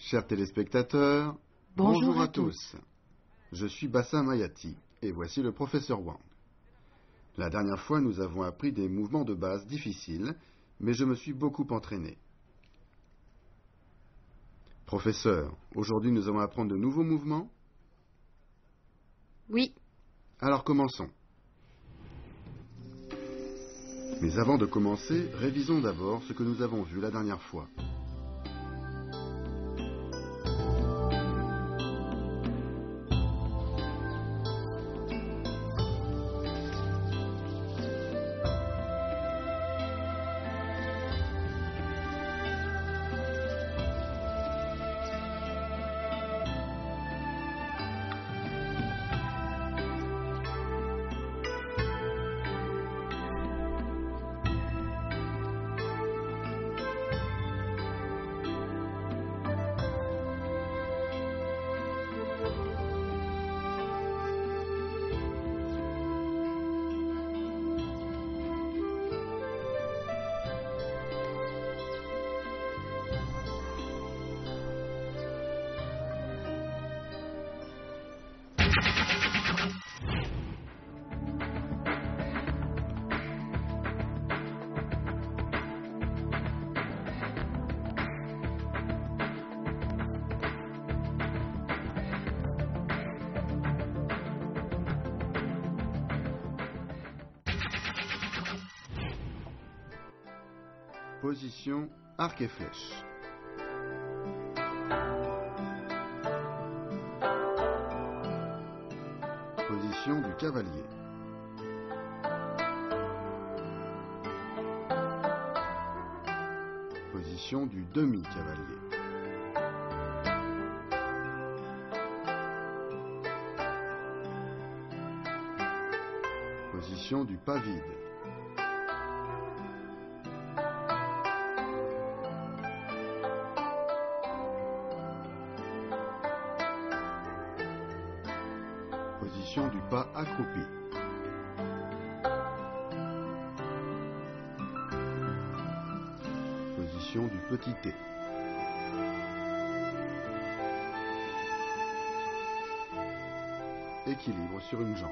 Chers téléspectateurs, bonjour à tous. Je suis Bassam Hayati et voici le professeur Wang. La dernière fois, nous avons appris des mouvements de base difficiles, mais je me suis beaucoup entraîné. Professeur, aujourd'hui nous allons apprendre de nouveaux mouvements? Oui. Alors commençons. Mais avant de commencer, révisons d'abord ce que nous avons vu la dernière fois. Position arc et flèche. Position du cavalier. Position du demi-cavalier. Position du pas vide. Position du pas accroupi. Position du petit T. Équilibre sur une jambe.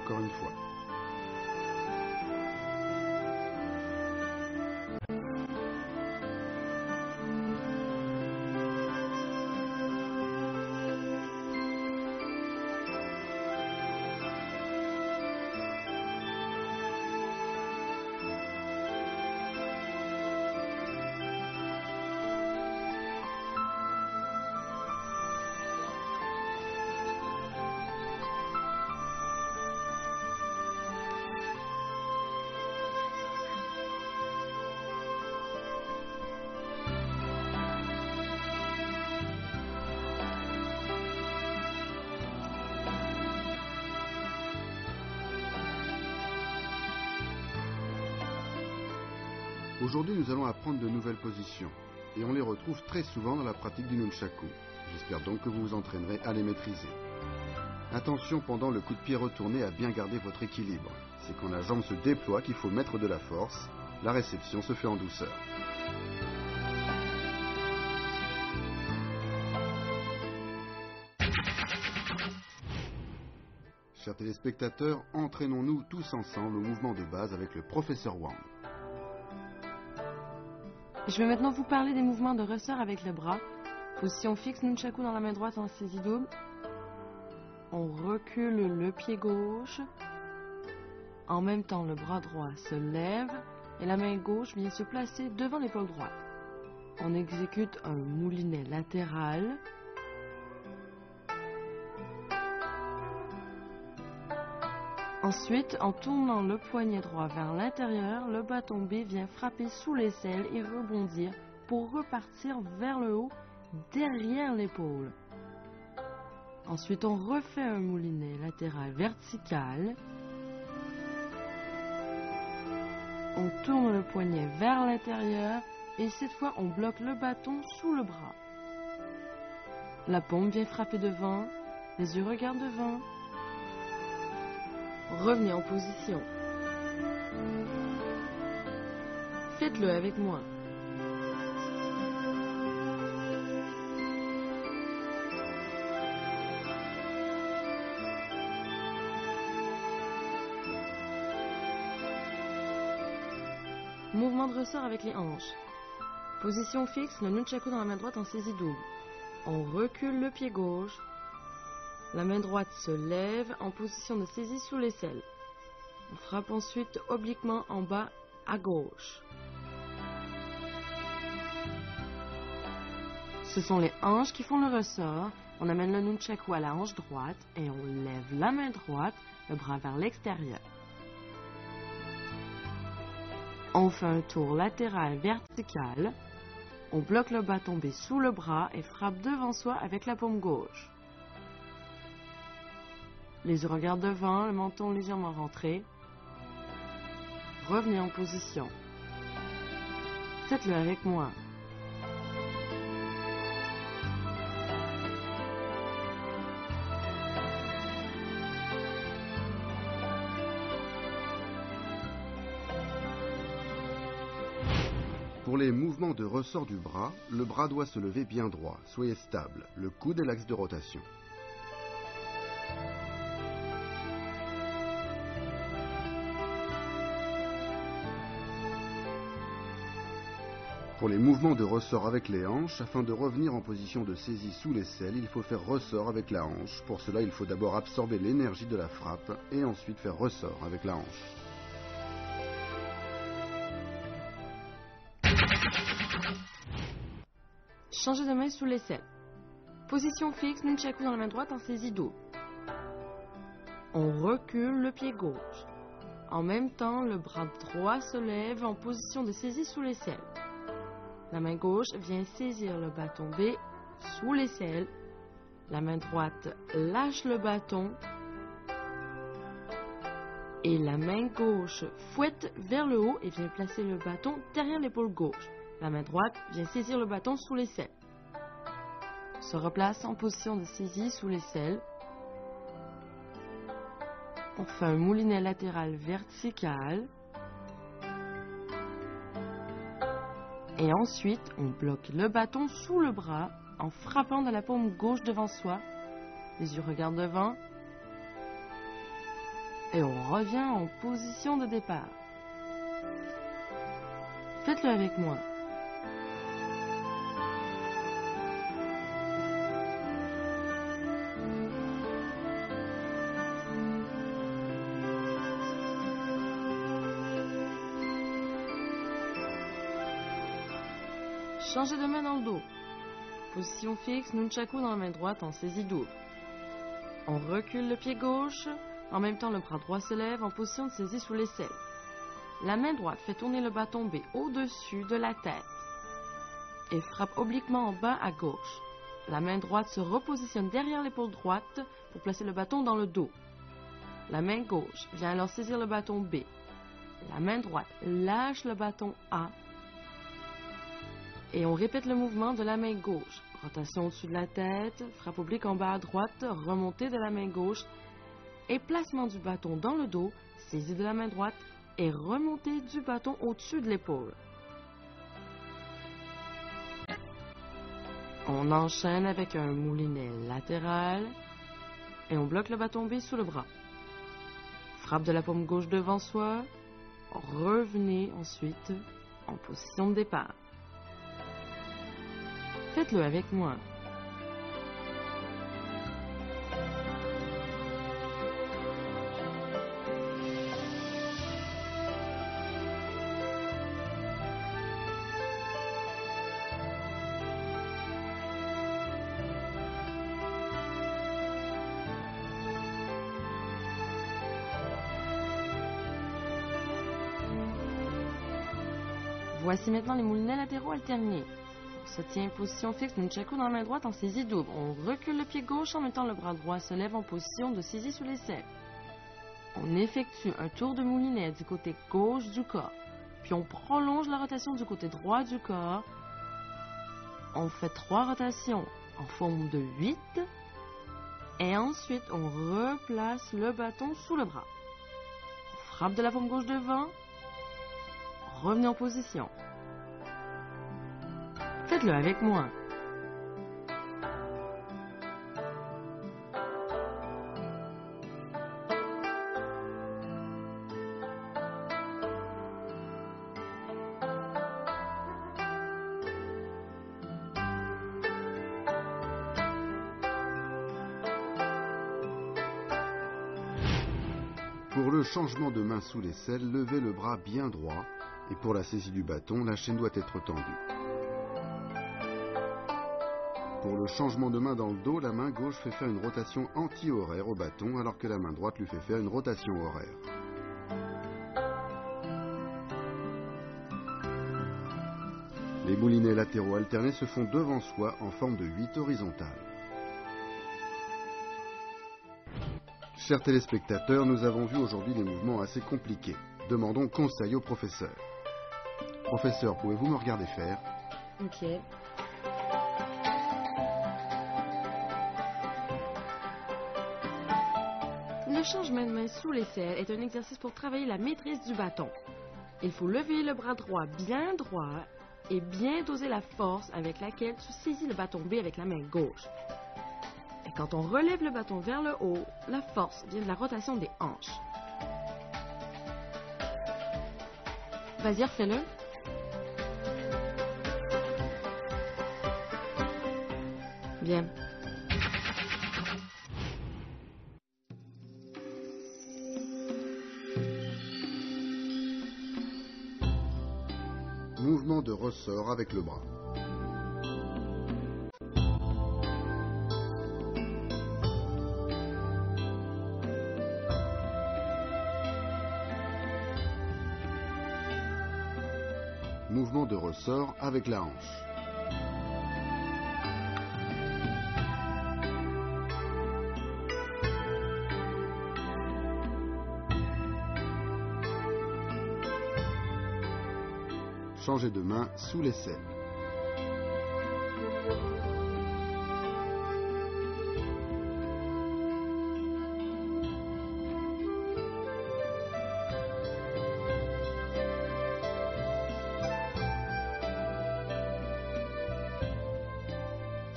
Encore une fois. Aujourd'hui, nous allons apprendre de nouvelles positions et on les retrouve très souvent dans la pratique du nunchaku. J'espère donc que vous vous entraînerez à les maîtriser. Attention pendant le coup de pied retourné à bien garder votre équilibre. C'est quand la jambe se déploie qu'il faut mettre de la force. La réception se fait en douceur. Chers téléspectateurs, entraînons-nous tous ensemble au mouvement de base avec le professeur Wang. Je vais maintenant vous parler des mouvements de ressort avec le bras. Position fixe, nunchaku dans la main droite en saisie double. On recule le pied gauche. En même temps, le bras droit se lève et la main gauche vient se placer devant l'épaule droite. On exécute un moulinet latéral. Ensuite, en tournant le poignet droit vers l'intérieur, le bâton B vient frapper sous l'aisselle et rebondir pour repartir vers le haut, derrière l'épaule. Ensuite, on refait un moulinet latéral vertical. On tourne le poignet vers l'intérieur et cette fois, on bloque le bâton sous le bras. La paume vient frapper devant, les yeux regardent devant. Revenez en position. Faites-le avec moi. Mouvement de ressort avec les hanches. Position fixe, le nunchaku dans la main droite en saisie double. On recule le pied gauche. La main droite se lève en position de saisie sous l'aisselle. On frappe ensuite obliquement en bas à gauche. Ce sont les hanches qui font le ressort. On amène le nunchaku à la hanche droite et on lève la main droite, le bras vers l'extérieur. On fait un tour latéral vertical. On bloque le bas tombé sous le bras et frappe devant soi avec la paume gauche. Les yeux regardent devant, le menton légèrement rentré. Revenez en position. Faites-le avec moi. Pour les mouvements de ressort du bras, le bras doit se lever bien droit, soyez stable, le coude est l'axe de rotation. Pour les mouvements de ressort avec les hanches, afin de revenir en position de saisie sous l'aisselle, il faut faire ressort avec la hanche. Pour cela, il faut d'abord absorber l'énergie de la frappe et ensuite faire ressort avec la hanche. Changez de main sous l'aisselle. Position fixe, nunchaku dans la main droite en saisie double. On recule le pied gauche. En même temps, le bras droit se lève en position de saisie sous l'aisselle. La main gauche vient saisir le bâton B sous l'aisselle. La main droite lâche le bâton. Et la main gauche fouette vers le haut et vient placer le bâton derrière l'épaule gauche. La main droite vient saisir le bâton sous l'aisselle. Se replace en position de saisie sous l'aisselle. On fait un moulinet latéral vertical. Et ensuite, on bloque le bâton sous le bras en frappant de la paume gauche devant soi. Les yeux regardent devant. Et on revient en position de départ. Faites-le avec moi. Changez de main dans le dos. Position fixe, nunchaku dans la main droite en saisie double. On recule le pied gauche. En même temps, le bras droit se lève en position de saisie sous l'aisselle. La main droite fait tourner le bâton B au-dessus de la tête et frappe obliquement en bas à gauche. La main droite se repositionne derrière l'épaule droite pour placer le bâton dans le dos. La main gauche vient alors saisir le bâton B. La main droite lâche le bâton A. Et on répète le mouvement de la main gauche. Rotation au-dessus de la tête, frappe oblique en bas à droite, remontée de la main gauche et placement du bâton dans le dos, saisie de la main droite et remontée du bâton au-dessus de l'épaule. On enchaîne avec un moulinet latéral et on bloque le bâton B sous le bras. Frappe de la paume gauche devant soi. Revenez ensuite en position de départ. Faites-le avec moi. Voici maintenant les moulinets latéraux alternés. On se tient position fixe, nunchaku dans la main droite en saisie double. On recule le pied gauche en même temps le bras droit se lève en position de saisie sous l'aisselle. On effectue un tour de moulinet du côté gauche du corps. Puis on prolonge la rotation du côté droit du corps. On fait 3 rotations en forme de 8. Et ensuite, on replace le bâton sous le bras. On frappe de la paume gauche devant. Revenez en position. Faites-le avec moi. Pour le changement de main sous l'aisselle, levez le bras bien droit et pour la saisie du bâton, la chaîne doit être tendue. Pour le changement de main dans le dos, la main gauche fait faire une rotation anti-horaire au bâton alors que la main droite lui fait faire une rotation horaire. Les moulinets latéraux alternés se font devant soi en forme de 8 horizontales. Chers téléspectateurs, nous avons vu aujourd'hui des mouvements assez compliqués. Demandons conseil au professeur. Professeur, pouvez-vous me regarder faire? Ok. Le changement de main sous l'aisselle est un exercice pour travailler la maîtrise du bâton. Il faut lever le bras droit bien droit et bien doser la force avec laquelle tu saisis le bâton B avec la main gauche. Et quand on relève le bâton vers le haut, la force vient de la rotation des hanches. Vas-y, refais-le. Bien. Mouvement de ressort avec le bras. Mouvement de ressort avec la hanche. Changez de main sous l'aisselle.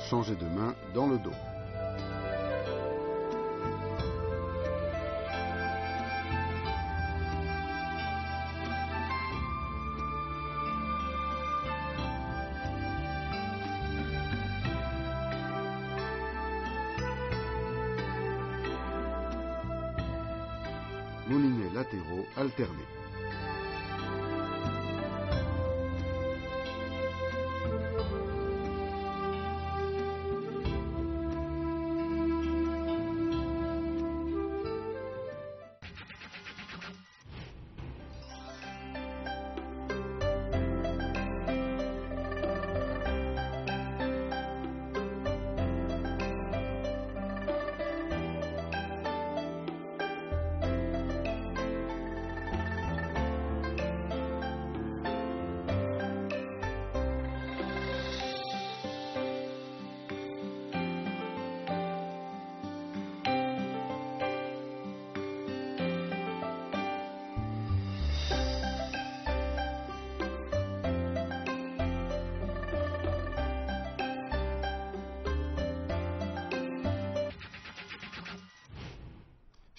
Changez de main dans le dos. Moulinets latéraux alternés.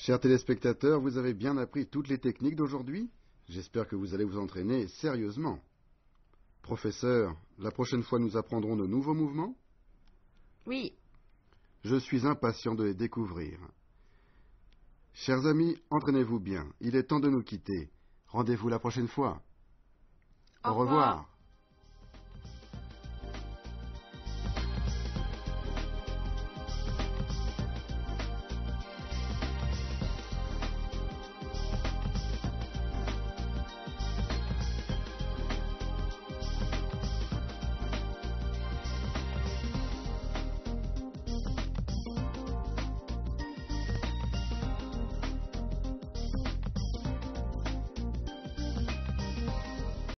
Chers téléspectateurs, vous avez bien appris toutes les techniques d'aujourd'hui? J'espère que vous allez vous entraîner sérieusement. Professeur, la prochaine fois nous apprendrons de nouveaux mouvements? Oui. Je suis impatient de les découvrir. Chers amis, entraînez-vous bien. Il est temps de nous quitter. Rendez-vous la prochaine fois. Au Au revoir.